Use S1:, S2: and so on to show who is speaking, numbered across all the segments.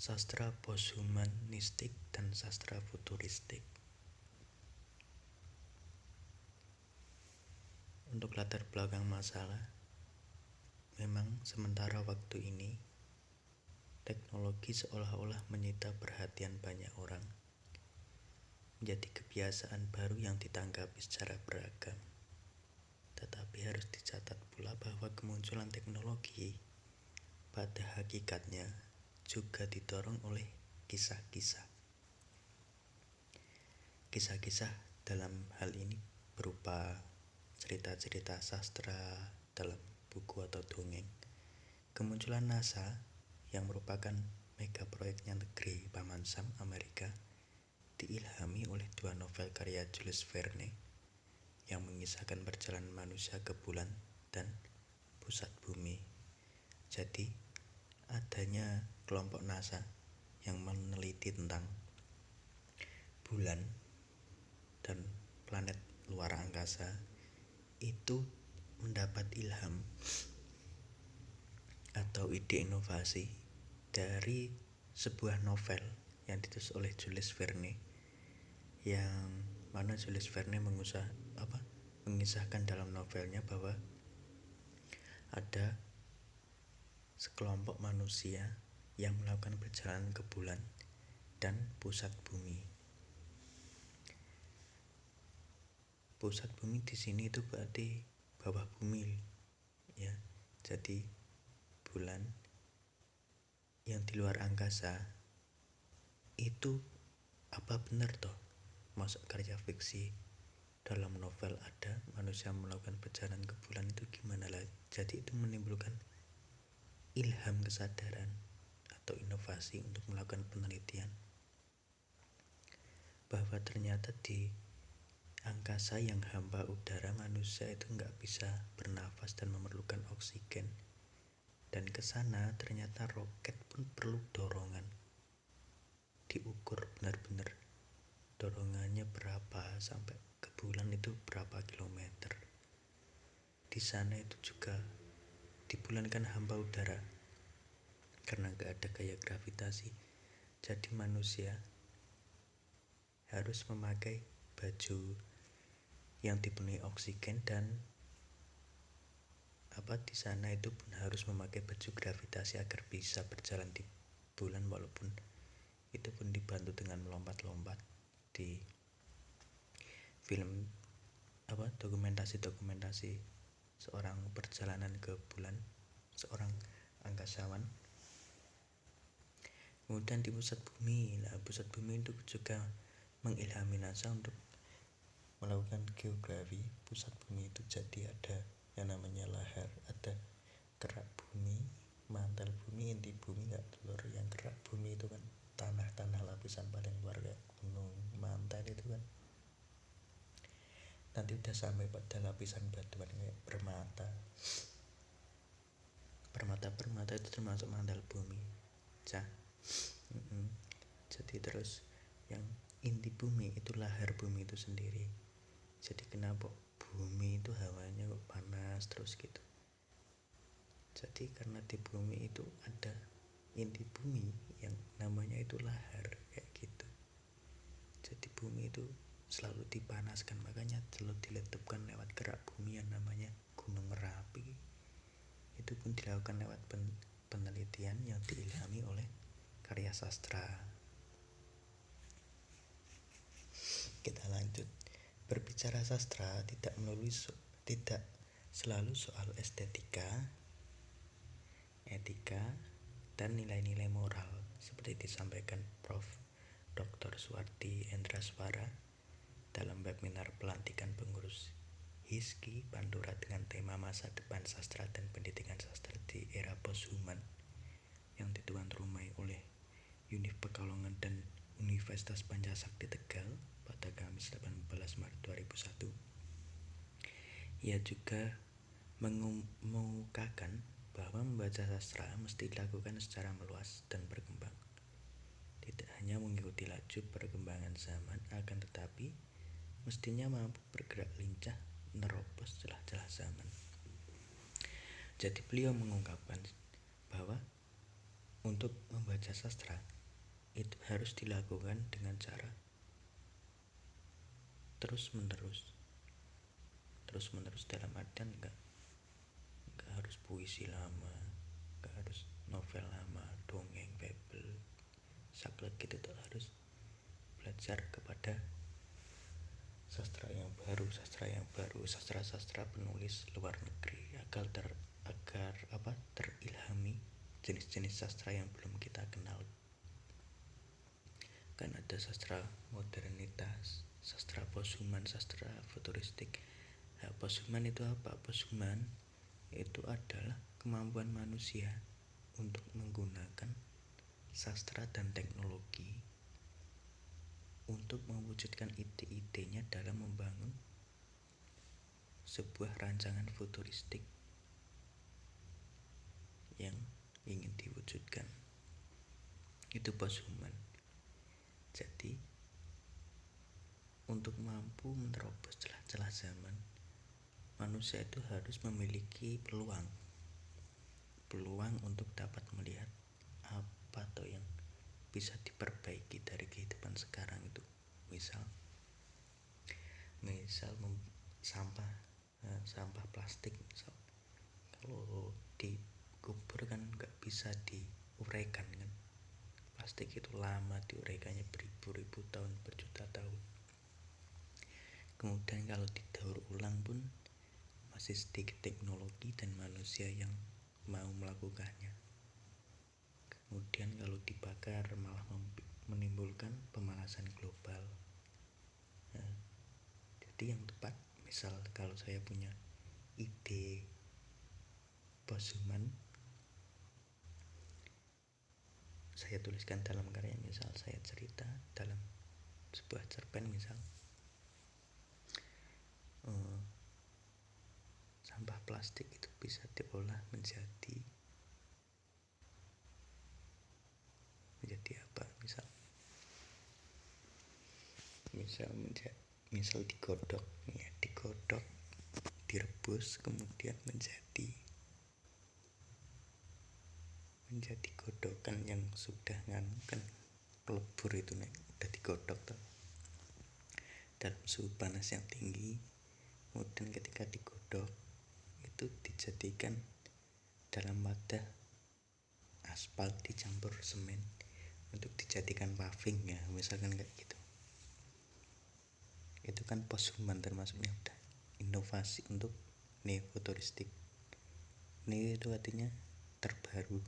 S1: Sastra posthumanistik dan sastra futuristik. Untuk latar belakang masalah, memang sementara waktu ini teknologi seolah-olah menyita perhatian banyak orang, menjadi kebiasaan baru yang ditanggapi secara beragam. Tetapi harus dicatat pula bahwa kemunculan teknologi pada hakikatnya juga didorong oleh kisah-kisah. Kisah-kisah dalam hal ini berupa cerita-cerita sastra dalam buku atau dongeng. Kemunculan NASA yang merupakan mega proyeknya negeri Paman Sam Amerika diilhami oleh dua novel karya Jules Verne yang mengisahkan perjalanan manusia ke bulan dan pusat bumi. Jadi adanya kelompok NASA yang meneliti tentang bulan dan planet luar angkasa itu mendapat ilham atau ide inovasi dari sebuah novel yang ditulis oleh Jules Verne, yang mana Jules Verne mengisahkan dalam novelnya bahwa ada sekelompok manusia yang melakukan perjalanan ke bulan dan pusat bumi. Pusat bumi di sini itu berarti bawah bumi, ya. Jadi bulan yang di luar angkasa itu apa benar toh masuk karya fiksi dalam novel ada manusia melakukan perjalanan ke bulan, itu gimana lah. Jadi itu menimbulkan ilham kesadaran atau inovasi untuk melakukan penelitian bahwa ternyata di angkasa yang hampa udara manusia itu nggak bisa bernafas dan memerlukan oksigen, dan ke sana ternyata roket pun perlu dorongan. Diukur benar-benar dorongannya berapa sampai ke bulan itu berapa kilometer. Di sana itu juga di bulan kan hampa udara karena nggak ada gaya gravitasi, jadi manusia harus memakai baju yang dipenuhi oksigen, dan di sana itu pun harus memakai baju gravitasi agar bisa berjalan di bulan, walaupun itu pun dibantu dengan melompat-lompat. Di film dokumentasi seorang perjalanan ke bulan, seorang angkasawan. Kemudian di pusat bumi itu juga mengilhami NASA untuk melakukan geografi pusat bumi itu. Jadi ada yang namanya lahar, ada kerak bumi, mantel bumi, inti bumi, nggak telur. Yang kerak bumi itu kan tanah lapisan paling luar kayak gunung, mantel itu kan nanti udah sampai pada lapisan batuan kayak permata itu termasuk mantel bumi. Jadi terus yang inti bumi itu lahar bumi itu sendiri. Jadi kenapa bumi itu hawanya kok panas terus gitu? Jadi karena di bumi itu ada inti bumi yang namanya itu lahar kayak gitu. Jadi bumi itu selalu dipanaskan, makanya selalu diletupkan lewat gerak bumi yang namanya Gunung Merapi. Itu pun dilakukan lewat penelitian yang diilhami oleh karya sastra. Kita lanjut. Berbicara sastra tidak selalu soal estetika, etika, dan nilai-nilai moral seperti disampaikan Prof. Dr. Suwardi Endraswara dalam webinar pelantikan pengurus HISKI Pandora dengan tema masa depan sastra dan pendidikan sastra di era posthuman yang dituan rumai oleh Univ Pekalongan dan Universitas Pancasakti Tegal pada Kamis 18 Maret 2001. Ia juga mengemukakan bahwa membaca sastra mesti dilakukan secara meluas dan berkembang, tidak hanya mengikuti laju perkembangan zaman, akan tetapi mestinya mampu bergerak lincah menerobos celah-celah zaman. Jadi beliau mengungkapkan bahwa untuk membaca sastra itu harus dilakukan dengan cara terus menerus dalam artian enggak harus puisi lama, enggak harus novel lama, dongeng, fable, saklek gitu tuh, harus belajar kepada sastra yang baru, sastra penulis luar negeri agar terilhami jenis-jenis sastra yang belum kita kenal. Kan ada sastra modernitas, sastra posthuman, sastra futuristik. Nah, posthuman itu apa? Posthuman itu adalah kemampuan manusia untuk menggunakan sastra dan teknologi untuk mewujudkan ide-idenya dalam membangun sebuah rancangan futuristik yang ingin diwujudkan. Itu posthuman. Jadi untuk mampu menerobos celah-celah zaman, manusia itu harus memiliki peluang untuk dapat melihat apa tuh yang bisa diperbaiki dari kehidupan sekarang itu. Misal sampah plastik, misal kalau dikubur kan nggak bisa diuraikan kan, plastik itu lama diuraikannya beribu-ribu tahun, berjuta tahun. Kemudian kalau didaur ulang pun masih sedikit teknologi dan manusia yang mau melakukannya. Kemudian kalau dibakar malah menimbulkan pemanasan global. Nah, jadi yang tepat, misal kalau saya punya ide posthuman, saya tuliskan dalam karya, misal saya cerita dalam sebuah cerpen, misal sampah plastik itu bisa diolah menjadi apa, misal digodok, direbus, kemudian menjadi godokan yang sudah kan pelebur itu udah digodok tuh dalam suhu panas yang tinggi. Kemudian ketika digodok itu dijadikan dalam wadah aspal dicampur semen untuk dijadikan paving ya, misalkan kayak gitu. Itu kan posthuman, termasuknya udah inovasi untuk neofuturistik. Neo itu artinya terbaru,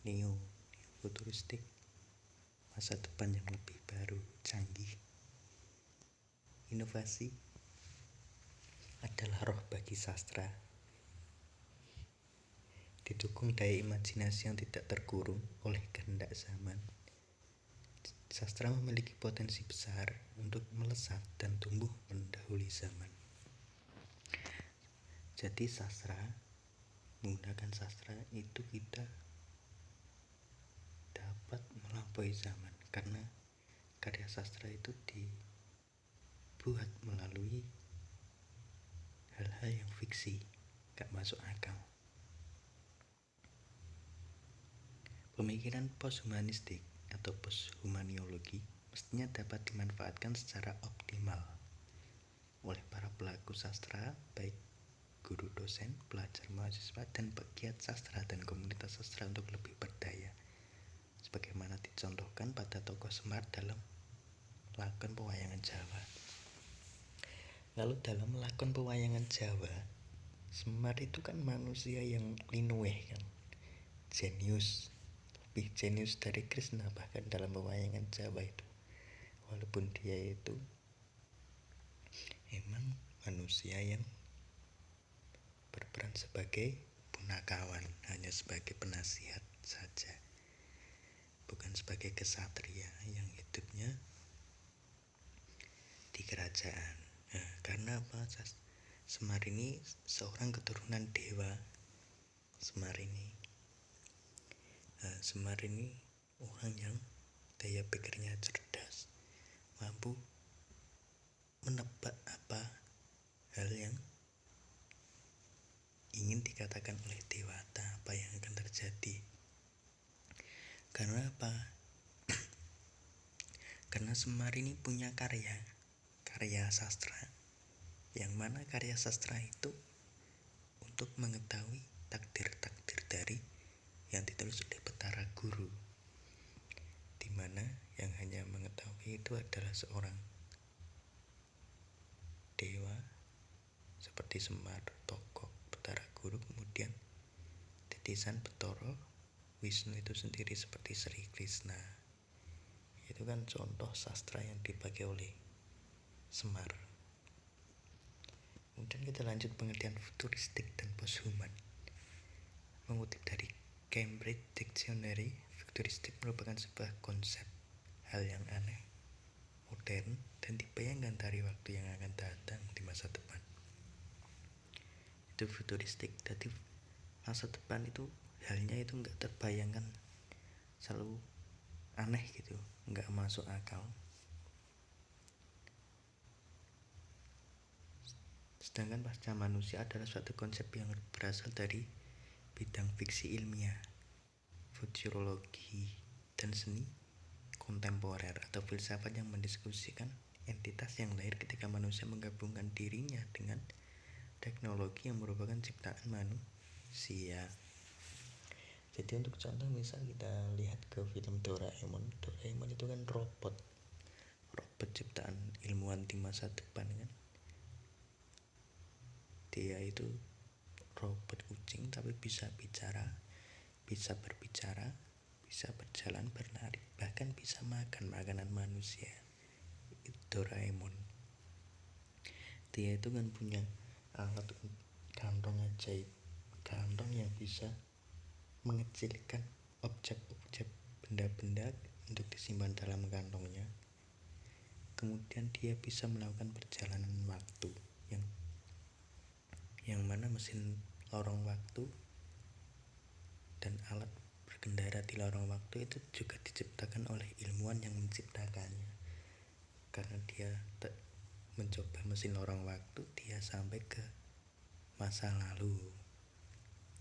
S1: neofuturistik, masa depan yang lebih baru, canggih. Inovasi adalah roh bagi sastra, didukung daya imajinasi yang tidak terkurung oleh kehendak zaman. Sastra memiliki potensi besar untuk melesat dan tumbuh mendahului zaman. Jadi menggunakan sastra itu kita dapat melampaui zaman, karena karya sastra itu dibuat melalui hal-hal yang fiksi, gak masuk akal. Pemikiran posthumanistik atau posthumaniologi mestinya dapat dimanfaatkan secara optimal oleh para pelaku sastra, baik guru, dosen, pelajar, mahasiswa, dan pegiat sastra dan komunitas sastra untuk lebih berdaya, sebagaimana dicontohkan pada tokoh Semar dalam lakon pewayangan Jawa. Lalu dalam lakon pewayangan Jawa, Semar itu kan manusia yang linueh kan, jenius, lebih jenius dari Krishna bahkan dalam pewayangan Jawa itu. Walaupun dia itu emang manusia yang berperan sebagai punakawan, hanya sebagai penasihat saja, bukan sebagai kesatria yang hidupnya di kerajaan. Nah, karena apa? Semar ini seorang keturunan dewa. Semar ini orang yang daya pikirnya cerdas, mampu menebak apa hal yang ingin dikatakan oleh dewata, apa yang akan terjadi. Karena apa? Karena Semar ini punya karya sastra, yang mana karya sastra itu untuk mengetahui takdir-takdir dari yang ditulis oleh Betara Guru, di mana yang hanya mengetahui itu adalah seorang dewa seperti Semar, tokoh Betara Guru, kemudian titisan Betara Wisnu itu sendiri seperti Sri Krishna. Itu kan contoh sastra yang dipakai oleh Semar. Kemudian kita lanjut pengertian futuristik dan posthuman. Mengutip dari Cambridge Dictionary, futuristik merupakan sebuah konsep hal yang aneh, modern, dan dibayangkan dari waktu yang akan datang di masa depan. Itu futuristik. Jadi masa depan itu halnya itu nggak terbayangkan, selalu aneh gitu, nggak masuk akal. Sedangkan pasca manusia adalah suatu konsep yang berasal dari bidang fiksi ilmiah, futurologi, dan seni kontemporer atau filsafat yang mendiskusikan entitas yang lahir ketika manusia menggabungkan dirinya dengan teknologi yang merupakan ciptaan manusia. Jadi untuk contoh misal kita lihat ke film Doraemon itu kan robot ciptaan ilmuwan di masa depan kan. Dia itu robot kucing tapi bisa bicara, bisa berbicara, bisa berjalan, berlari, bahkan bisa makan makanan manusia. Itu Doraemon. Dia itu kan punya alat kantong ajaib, kantong yang bisa mengecilkan objek-objek, benda-benda untuk disimpan dalam kantongnya. Kemudian dia bisa melakukan perjalanan waktu yang mana mesin lorong waktu dan alat berkendara di lorong waktu itu juga diciptakan oleh ilmuwan yang menciptakannya. Karena dia mencoba mesin lorong waktu, dia sampai ke masa lalu,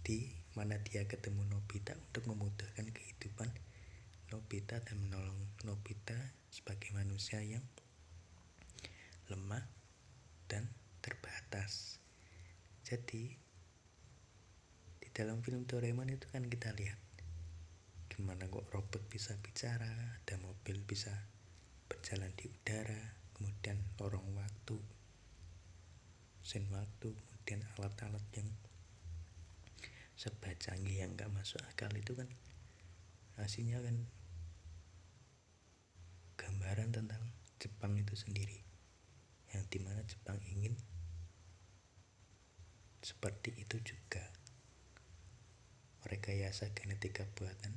S1: di mana dia ketemu Nobita untuk memudahkan kehidupan Nobita dan menolong Nobita sebagai manusia yang lemah dan terbatas. Jadi di dalam film Doraemon itu kan kita lihat gimana kok robot bisa bicara, ada mobil bisa berjalan di udara, kemudian lorong waktu, mesin waktu, kemudian alat-alat yang serba canggih yang gak masuk akal. Itu kan hasilnya kan gambaran tentang Jepang itu sendiri, yang dimana Jepang ingin seperti itu juga, merekayasa genetika buatan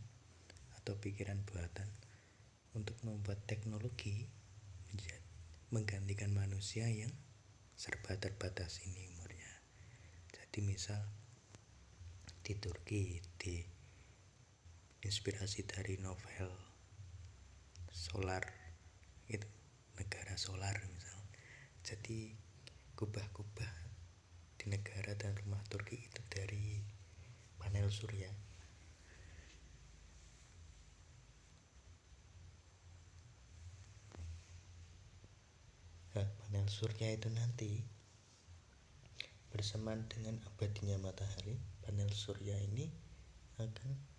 S1: atau pikiran buatan untuk membuat teknologi menggantikan manusia yang serba terbatas ini umurnya. Jadi misal di Turki inspirasi dari novel Solar, itu negara solar misal. Jadi kubah-kubah di negara dan rumah Turki itu dari panel surya. Nah, panel surya itu nanti bersamaan dengan abadinya matahari, panel surya ini akan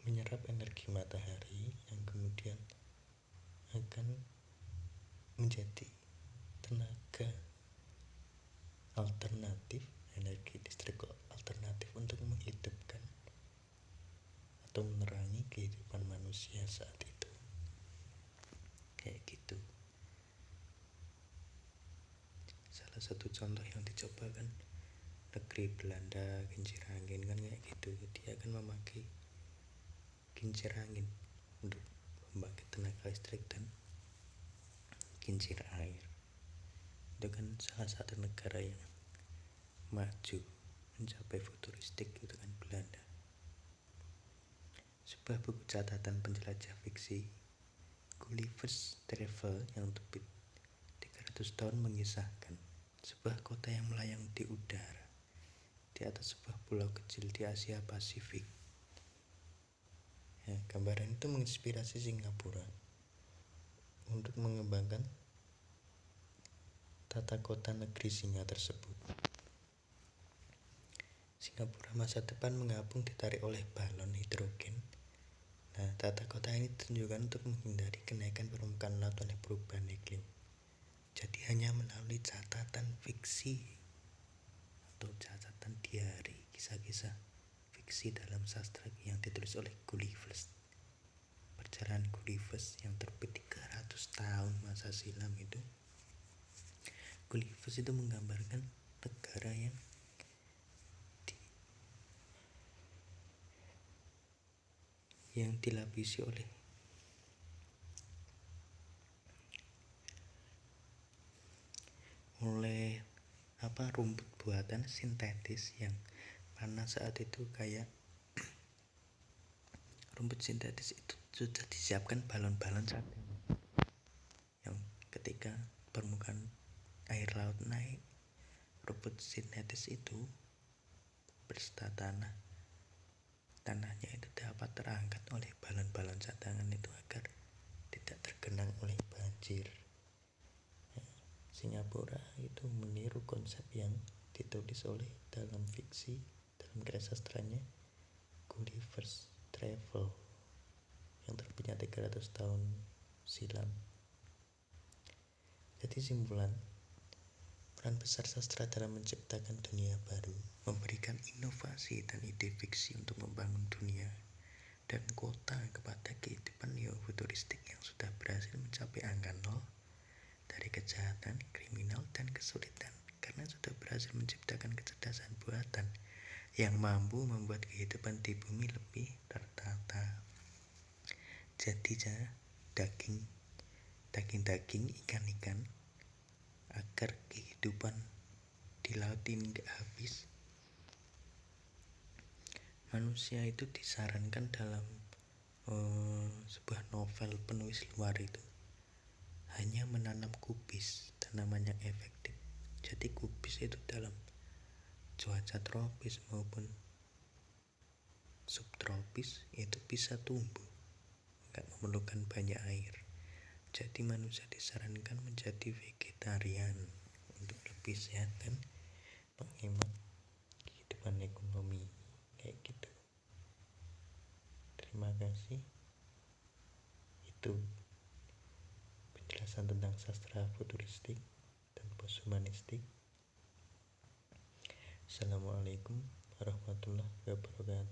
S1: menyerap energi matahari yang kemudian akan menjadi tenaga alternatif, energi listrik alternatif untuk menghidupkan atau menerangi kehidupan manusia saat itu. Kayak gitu. Salah satu contoh yang dicoba kan negeri Belanda, kincir angin kan kayak gitu. Dia akan memakai kincir angin untuk membangkit tenaga listrik dan kincir air. Itu kan salah satu negara yang maju mencapai futuristik, itu kan Belanda. Sebuah buku catatan penjelajah fiksi, Gulliver's Travel, yang terbit 300 tahun mengisahkan sebuah kota yang melayang di udara di atas sebuah pulau kecil di Asia Pasifik. Nah, gambaran itu menginspirasi Singapura untuk mengembangkan tata kota negeri singa tersebut. Singapura masa depan mengapung ditarik oleh balon hidrogen. Nah, tata kota ini ditunjukkan untuk menghindari kenaikan permukaan laut oleh perubahan iklim. Jadi hanya melalui catatan fiksi atau catatan diari, kisah-kisah fiksi dalam sastra yang ditulis oleh Gulliver's. Perjalanan Gulliver's yang terbit 300 tahun masa silam itu. Gulliver's itu menggambarkan negara yang dilapisi oleh rumput buatan sintetis yang mana saat itu kayak rumput sintetis itu sudah disiapkan balon-balon cadangan yang ketika permukaan air laut naik, rumput sintetis itu berserta tanahnya itu dapat terangkat oleh balon-balon cadangan itu agar tidak tergenang oleh banjir. Singapura itu meniru konsep yang ditulis oleh dalam fiksi, dalam karya sastranya Gulliver's Travel yang terbitnya 300 tahun silam. Jadi simpulan, peran besar sastra dalam menciptakan dunia baru, memberikan inovasi dan ide fiksi untuk membangun dunia dan kota kepada kehidupan neo-futuristik yang sudah berhasil mencapai angka nol dari kejahatan, kriminal, dan kesulitan karena sudah berhasil menciptakan kecerdasan buatan yang mampu membuat kehidupan di bumi lebih tertata. Jadi daging, ikan-ikan agar kehidupan di laut ini gak habis. Manusia itu disarankan dalam sebuah novel penulis luar itu hanya menanam kubis, tanaman yang efektif. Jadi kubis itu dalam cuaca tropis maupun subtropis itu bisa tumbuh, gak memerlukan banyak air. Jadi manusia disarankan menjadi vegetarian untuk lebih sehat dan menghemat kehidupan ekonomi kayak gitu. Terima kasih. Itu penjelasan tentang sastra futuristik dan posthumanistik. Assalamualaikum warahmatullahi wabarakatuh.